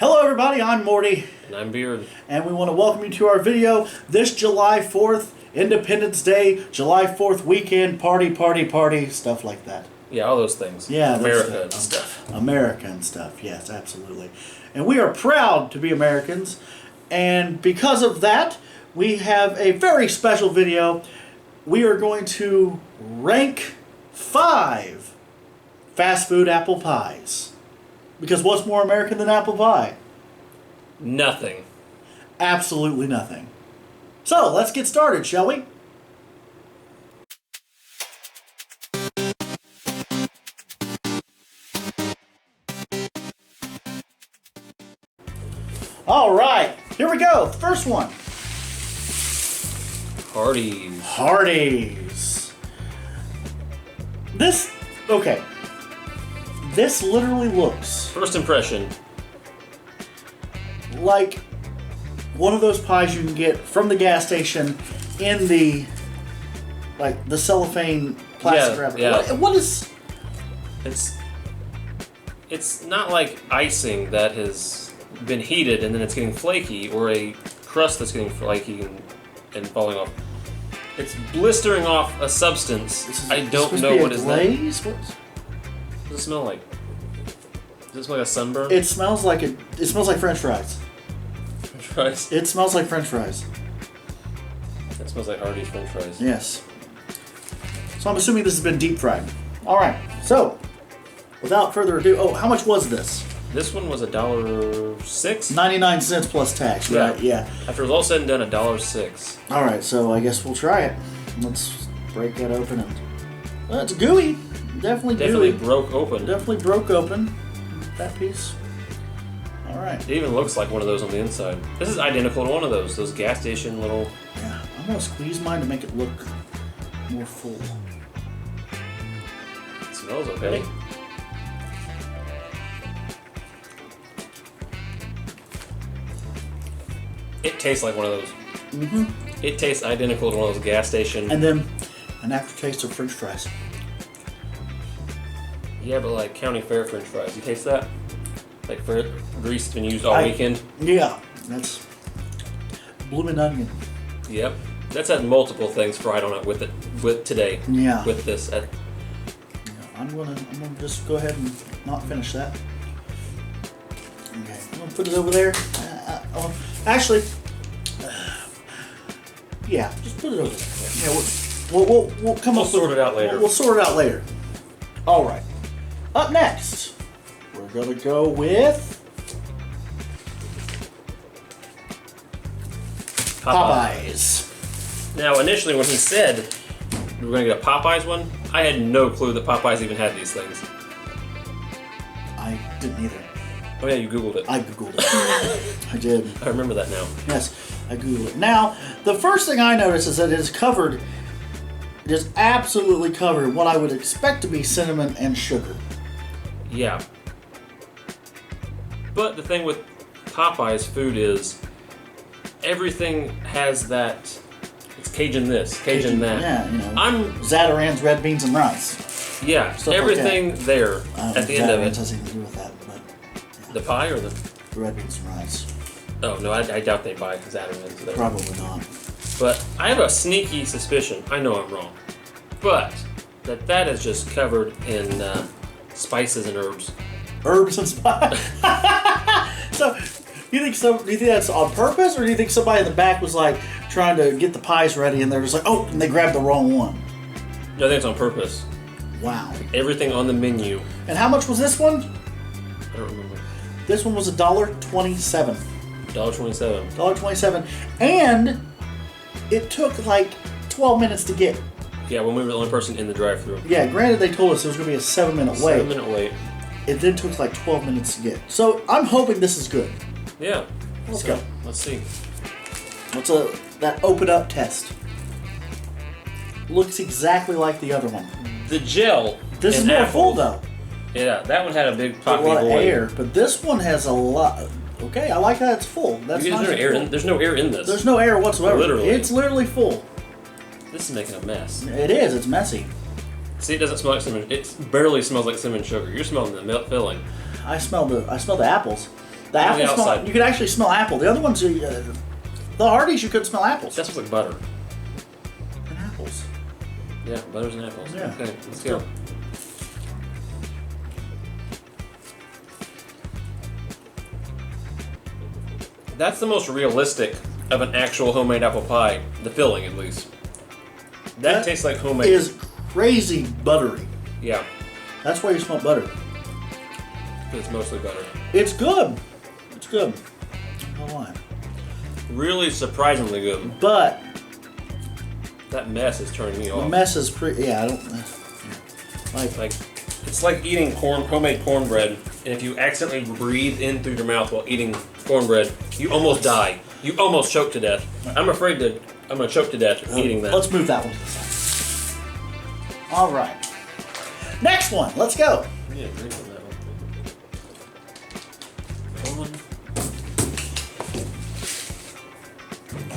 Hello everybody, I'm Morty. And I'm Beard. And we want to welcome you to our video this July 4th, Independence Day, July 4th weekend, party, stuff like that. Yeah, all those things. Yeah, America and stuff. America and stuff, yes, absolutely. And we are proud to be Americans. And because of that, we have a very special video. We are going to rank 5 fast food apple pies. Because what's more American than apple pie? Nothing. Absolutely nothing. So, let's get started, shall we? Alright, here we go. First one. Hardee's. Hardee's. Okay. This literally looks First impression. like one of those pies you can get from the gas station in the cellophane plastic wrapper. Yeah. What is... It's not like icing that has been heated and then it's getting flaky, or a crust that's getting flaky and falling off. It's blistering off a substance. I don't know what is that. What does it smell like? Does it smell like a sunburn? It smells like French fries. French fries? It smells like French fries. It smells like Hardee's French fries. Yes. So I'm assuming this has been deep fried. Alright, so without further ado, how much was this? This one was $1.06? 99 cents plus tax, right? Yeah. After it was all said and done, $1.06. Alright, so I guess we'll try it. Let's break that open and... it's gooey. Definitely gooey. Broke open. Definitely broke open. That piece. Alright. It even looks like one of those on the inside. This is identical to one of those gas station little... Yeah, I'm going to squeeze mine to make it look more full. It smells okay. It tastes like one of those. Mm-hmm. It tastes identical to one of those gas station... And then an aftertaste of French fries. Yeah, but like county fair French fries. You taste that? Like grease has been used all weekend? Yeah, that's bloomin' onion. Yep. That's had multiple things fried on it with today. Yeah. With this. Yeah, I'm gonna just go ahead and not finish that. Okay, I'm gonna put it over there. Actually, yeah, just put it over there. Yeah, we'll come up. We'll sort it out later. We'll sort it out later. All right. Up next, we're gonna go with Popeyes. Now, initially when he said we were going to get a Popeyes one, I had no clue that Popeyes even had these things. I didn't either. Oh yeah, you Googled it. I Googled it. I did. I remember that now. Yes, I Googled it. Now, the first thing I noticed is that it is covered, it is absolutely covered what I would expect to be cinnamon and sugar. Yeah. But the thing with Popeyes food is everything has that. It's Cajun this, Cajun that. Yeah, you know. Zatarain's red beans and rice. Yeah, Stuff everything like that. there at the end of it. Zatarain's has anything to do with that, but yeah. The pie or the red beans and rice. Oh no, I doubt they buy Zatarain's there. Probably not. But I have a sneaky suspicion. I know I'm wrong, but that is just covered in spices and herbs. Herbs and spices. So, do you think that's on purpose, or do you think somebody in the back was like trying to get the pies ready, and they're just like, and they grabbed the wrong one? No, I think it's on purpose. Wow. Everything on the menu. And how much was this one? I don't remember. This one was $1.27. $1.27. $1.27, and it took like 12 minutes to get. Yeah, when we were the only person in the drive-thru. Yeah, granted they told us there was going to be a 7-minute wait. 7-minute wait. It then took like 12 minutes to get. So I'm hoping this is good. Yeah. Let's go. Let's see. What's that open up test? Looks exactly like the other one. The gel. This is more full though. Yeah, that one had a big poppy a lot of void. air, but this one has a lot. Okay, I like that it's full. That's nice. There's no air in this. There's no air whatsoever. Literally. It's literally full. This is making a mess. It is. It's messy. See, it doesn't smell like cinnamon. It barely smells like cinnamon sugar. You're smelling the filling. I smell the apples. The On the apple smell. outside. You could actually smell apple. The other ones, the Hardee's, you couldn't smell apples. That's like butter. And apples. Yeah, butters and apples. Yeah. Okay, let's go. That's the most realistic of an actual homemade apple pie. The filling, at least. That tastes like homemade. Is crazy buttery. Yeah, That's why you smell butter. because it's mostly butter. It's good. It's good. I don't lie. Really surprisingly good. But That mess is turning me the off. mess is pretty. Yeah, I don't. Like, it's like eating homemade cornbread, and if you accidentally breathe in through your mouth while eating cornbread, you almost die. You almost choke to death. I'm gonna choke to death eating that. Let's move that one to the side. All right. Next one. Let's go. Yeah, drink on that one.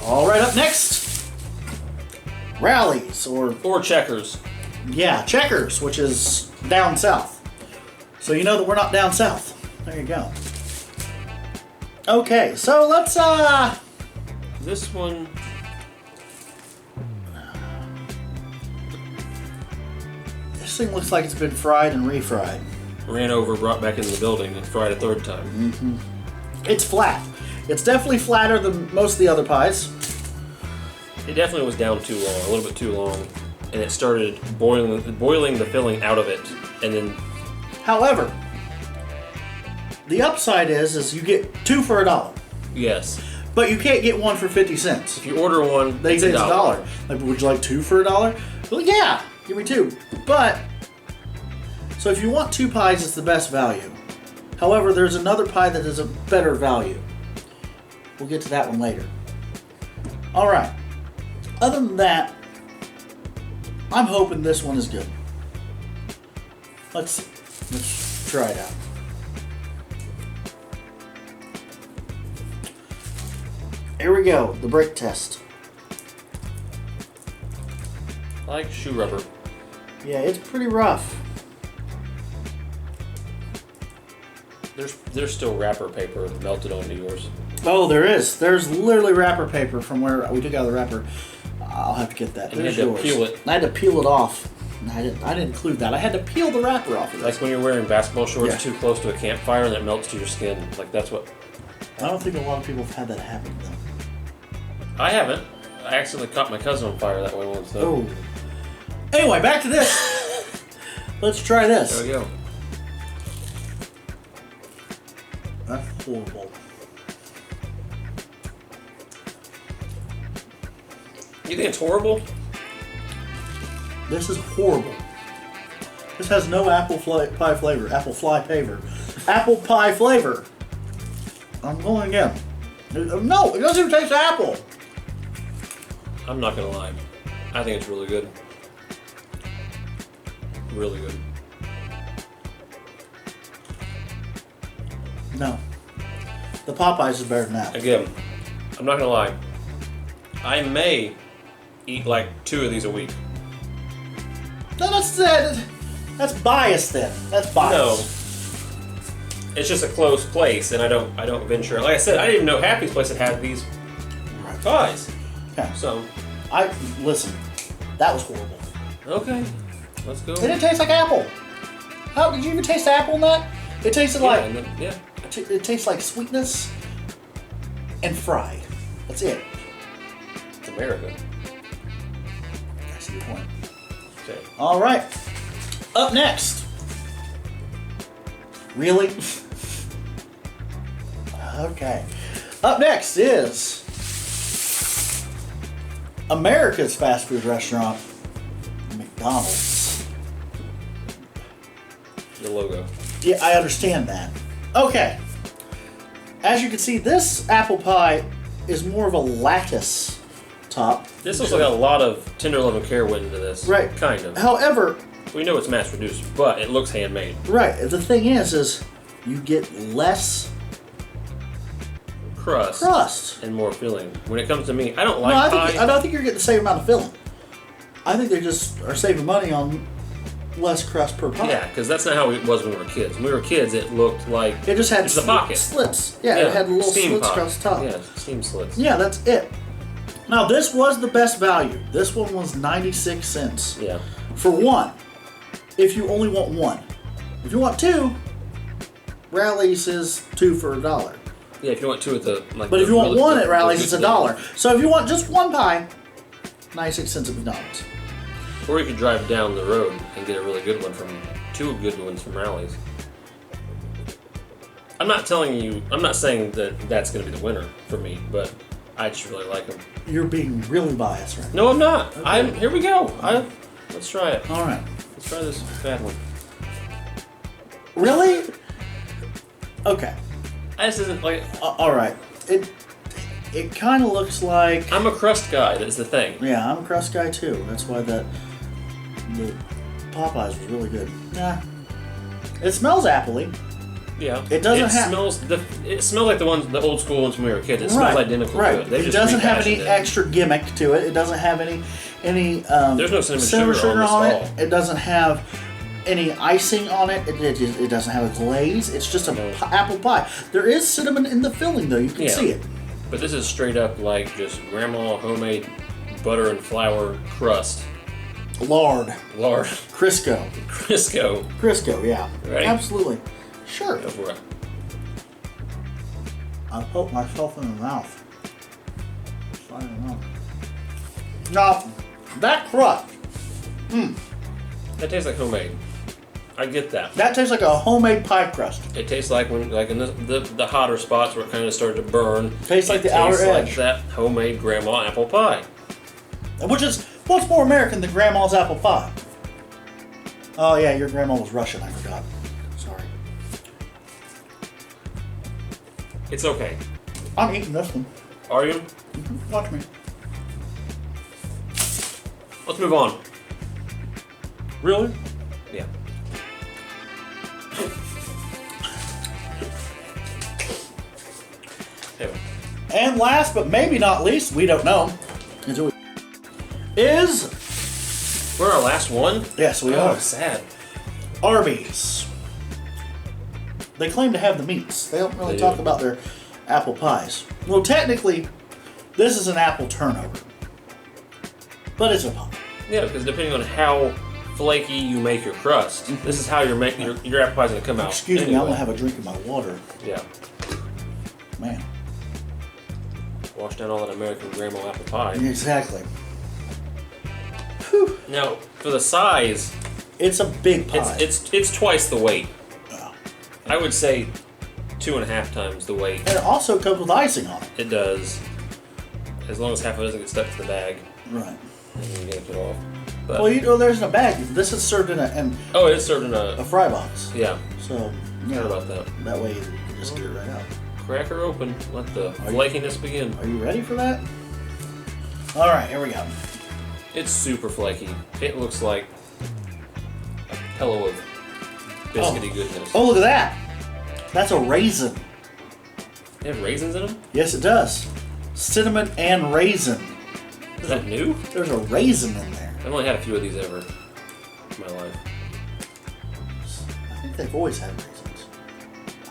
All right. Up next. Rallies Or checkers. yeah, checkers, which is down south. So you know that we're not down south. There you go. Okay, so let's This one, this thing looks like it's been fried and refried. ran over, brought back into the building, and fried a third time. It's flat. It's definitely flatter than most of the other pies. It definitely was down too long, a little bit too long, and it started boiling the filling out of it, and then However, the upside is you get 2 for $1. yes, But you can't get one for 50 cents. if you order one, They it's say it's $1. Like, would you like 2 for $1? Well, yeah, give me 2. But, so if you want 2 pies, it's the best value. However, there's another pie that is a better value. We'll get to that one later. All right. Other than that, I'm hoping this one is good. Let's try it out. Here we go, the brake test. like shoe rubber. Yeah, it's pretty rough. There's still wrapper paper melted onto yours. Oh, there is. There's literally wrapper paper from where we took out the wrapper. I'll have to get that. And you There's had to yours. peel it. I had to peel it off. I didn't include that. I had to peel the wrapper off of Like this. when you're wearing basketball shorts Yeah. too close to a campfire and it melts to your skin. Like that's what I don't think a lot of people have had that happen though. I haven't. I accidentally caught my cousin on fire that way once though. Oh. Anyway, back to this. Let's try There this. we go. That's horrible. You think it's horrible? This is horrible. This has no pie flavor. Apple pie flavor. I'm going again. No, it doesn't even taste apple. I'm not gonna lie. I think it's really good. Really good. No. The Popeyes is better than that. Again, I'm not gonna lie. I may eat like 2 of these a week. No, that's bias then. That's bias. No. It's just a close place, and I don't venture. Like I said, I didn't even know Happy's place had these pies. Okay. So, Listen. That was horrible. okay, let's go. It didn't taste like apple. How did you even taste apple in that? It tasted Yeah, like and then, yeah. it tastes like sweetness and fried. That's it. It's America. I see your point. Okay. All right. Up next. Really? Okay. Up next is America's fast food restaurant, McDonald's. The logo. Yeah, I understand that. Okay. As you can see, this apple pie is more of a lattice top. This looks like a lot of tender love and care went into this. Right. Kind of. However, We know it's mass produced, but it looks handmade. right, the thing is you get less crust. And more filling. When it comes to me, I don't No, like I pie. don't think you're getting the same amount of filling. I think they just are saving money on less crust per pie. Yeah, because that's not how it was when we were kids. When we were kids, it looked like It just had a pocket. slits. Yeah, it had little steam slits pot. across the top. Yeah, steam slits. Yeah, that's it. Now, this was the best value. This one was 96 cents. Yeah. For one, if you only want one. If you want two, Rally's is two for $1. Yeah, if you want two at the like. But if you want one at Rally's, it's good $1. So if you want just one pie, 96 cents at McDonald's. Or you could drive down the road and get a really good one from two good ones from Rally's. I'm not saying that that's going to be the winner for me, but I just really like them. You're being really biased right now. No, I'm not. Okay. Here we go. Let's try it. All right. Let's try this bad one. Really? Okay. This isn't like. All right. It kind of looks like. I'm a crust guy. That's the thing. Yeah, I'm a crust guy too. That's why the Popeyes was really good. Yeah. It smells appley. Yeah. It doesn't it have. It smells like the old school ones when we were kids. It smells identical right. to it. They It just doesn't have any refashioned it. extra gimmick to it. It doesn't have any. There's no cinnamon sugar on on it. this It doesn't have any icing on it. It doesn't have a glaze. It's just an apple pie. There is cinnamon in the filling though. You can see it. But this is straight up like just grandma homemade butter and flour crust. Lard. Crisco. Crisco, yeah. Ready? Absolutely. Sure. Go for it. I poked myself in the mouth. I don't know. Now, that crust. That tastes like homemade. I get that. That tastes like a homemade pie crust. It tastes like when, like in the hotter spots where it kind of started to burn. Tastes like the outer like edge. that homemade grandma apple pie. Which is, what's more American than grandma's apple pie? Oh yeah, your grandma was Russian, I forgot. Sorry. It's okay. I'm eating this one. Are you? Watch me. Let's move on. Really? Yeah. Anyway. And last but maybe not least, we don't know, is We're our last one? yes, we Oh, are. sad. Arby's. They claim to have the meats. They don't really They talk do. about their apple pies. Well, technically, this is an apple turnover. But it's a pie. Yeah, because depending on how flaky you make your crust, this is how your apple pie's gonna come out. Excuse me, I'm anyway. going to have a drink of my water. Yeah. Man. Wash down all that American grandma apple pie. Exactly. Now, for the size, It's a big pie. it's twice the weight. Yeah. I would say 2.5 times the weight. And it also comes with icing on it. It does. As long as half of it doesn't get stuck to the bag. Right. And you get it off. But, Well, you know, there's in a bag. This is served in oh, it's served in a a... fry box. Yeah. So, you Heard know, about that. that way you can just get it right out. Crack her open. Let the flakiness begin. Are you ready for that? All right, here we go. It's super flaky. It looks like a pillow of biscuity goodness. Oh, look at that. That's a raisin. They have raisins in them? Yes, it does. Cinnamon and raisin. Is that new? There's a raisin in there. I've only had a few of these ever in my life. I think they've always had raisins.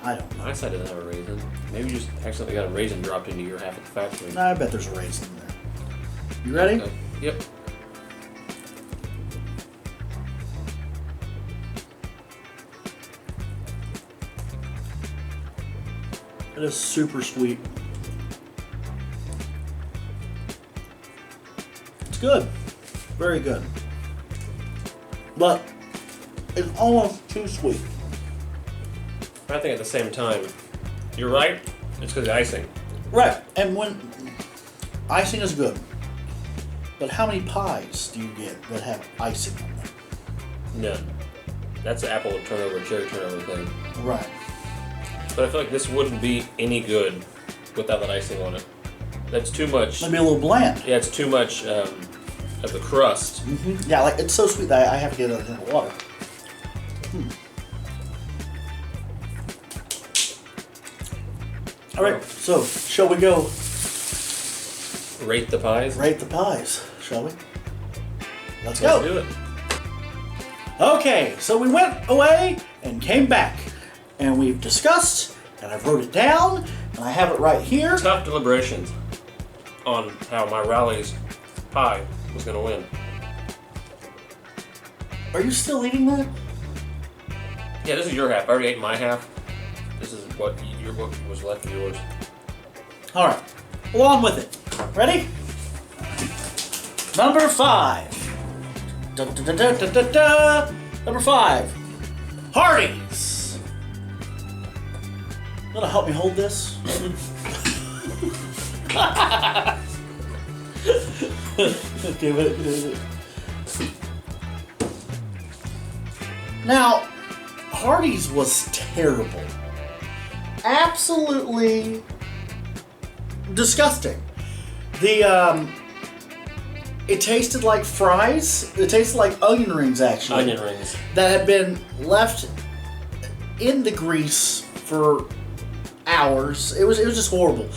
I don't know. My side doesn't have a raisin. Maybe you just accidentally got a raisin dropped into your half at the factory. No, I bet there's a raisin in there. You ready? Okay. Yep. It is super sweet. It's good. Very good. But it's almost too sweet. I think at the same time, you're right. It's because of the icing. Right. And when icing is good. But how many pies do you get that have icing on them? None. That's the apple turnover, cherry turnover thing. Right. But I feel like this wouldn't be any good without that icing on it. That's too much. It'd be a little bland. Yeah, it's too much of the crust. Mm-hmm. Yeah, like it's so sweet that I have to get another drink of water. All right, so shall we go Rate the pies. rate the pies? Shall we? Let's Let's go. do it. Okay, so we went away and came back, and we've discussed, and I wrote it down, and I have it right here. Tough deliberations on how my rallies pie was going to win. Are you still eating that? Yeah, this is your half. I already ate my half. This is what was left of yours. All right, along with it. Ready? Number 5. Da, da, da, da, da, da, da. Number 5. Hardee's. You wanna help me hold this? Okay, wait. Now, Hardee's was terrible. Absolutely disgusting. It tasted like fries. It tasted like onion rings, actually. Onion rings. That had been left in the grease for hours. It was just horrible.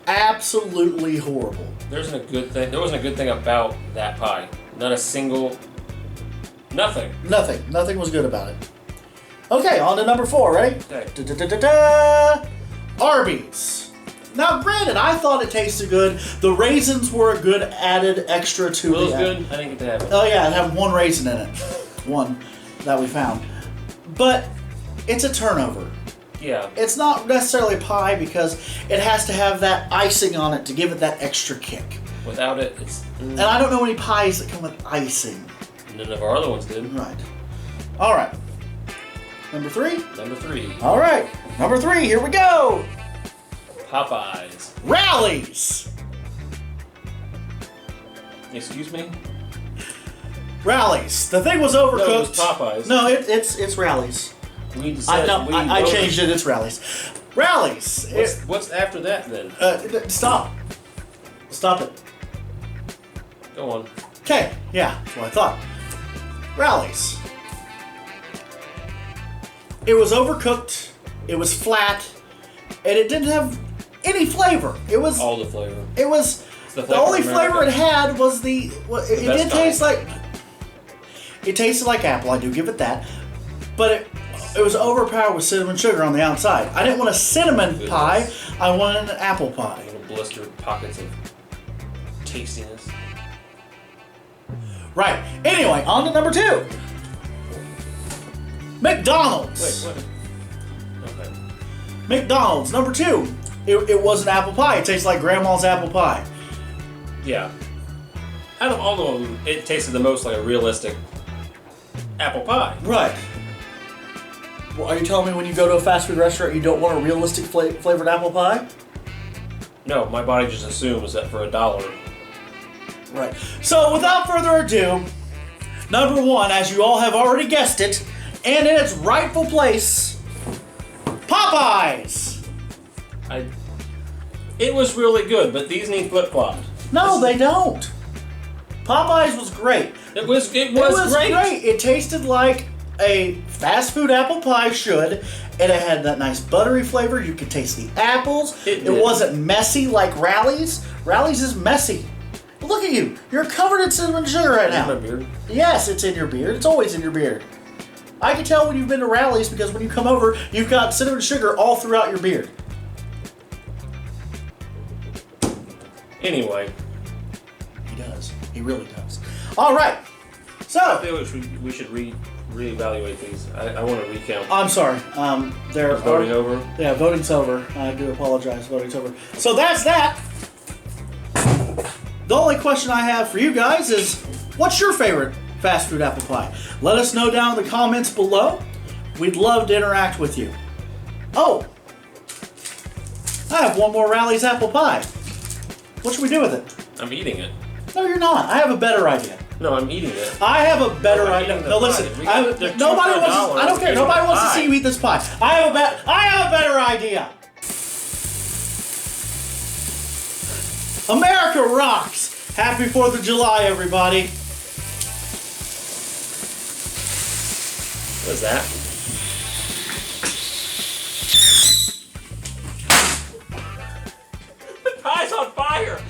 Absolutely horrible. There wasn't a good thing about that pie. Not a single. Nothing. Nothing was good about it. Okay, on to number 4. Ready? Okay. Da-da-da-da-da. Arby's. Now, granted, I thought it tasted good. The raisins were a good added extra to It was the. good. I didn't get to have it. Oh yeah, it had 1 raisin in it. 1 that we found. But it's a turnover. Yeah. It's not necessarily pie because it has to have that icing on it to give it that extra kick. Without it, it's. And I don't know any pies that come with icing. None of our other ones did. Right. All right. Number 3? Number 3. All right. Number 3, here we go. Popeyes. Rallies. Excuse me? Rallies. The thing was overcooked. No, it was Popeyes. No, it's Rallies. We decided. I changed it. It's Rallies. Rallies. What's after that then? Stop. Stop it. Go on. Okay. Yeah, that's what I thought. Rallies. It was overcooked. It was flat, and it didn't have any flavor. It was all the flavor. It was the only flavor it had was it did taste like. It tasted like apple. I do give it that, but it was overpowered with cinnamon sugar on the outside. I didn't want a cinnamon pie. I wanted an apple pie. Blister pockets of tastiness. Right. Anyway, on to number 2. McDonald's. Wait. Okay. McDonald's, number 2. It was an apple pie. It tastes like grandma's apple pie. Yeah. Out of all of them, it tasted the most like a realistic apple pie. Right. Well, are you telling me when you go to a fast food restaurant you don't want a realistic flavored apple pie? No, my body just assumes that for $1. Right. So, without further ado, number 1, as you all have already guessed it, and in its rightful place, Popeyes! It was really good, but these need flip-flopped. No, they don't. Popeyes was great. It was great. It tasted like a fast food apple pie should, and it had that nice buttery flavor. You could taste the apples. It wasn't messy like Rallies. Rallies is messy. Look at you. You're covered in cinnamon sugar right now. My beard? Yes, it's in your beard. It's always in your beard. I can tell when you've been to Rallies because when you come over, you've got cinnamon sugar all throughout your beard. Anyway. He does. He really does. All right. So. I feel we should reevaluate these. I want to recount. I'm sorry. They're voting over? Yeah, voting's over. I do apologize. Voting's over. So that's that. The only question I have for you guys is, what's your favorite fast food apple pie? Let us know down in the comments below. We'd love to interact with you. Oh, I have one more Rally's apple pie. What should we do with it? I'm eating it. No, you're not. I have a better idea. No, I'm eating it. I have a better idea. No, listen. Nobody wants. I don't care. Nobody wants to see you eat this pie. I have a better idea. America rocks! Happy 4th of July, everybody. What is that? The pie's on fire!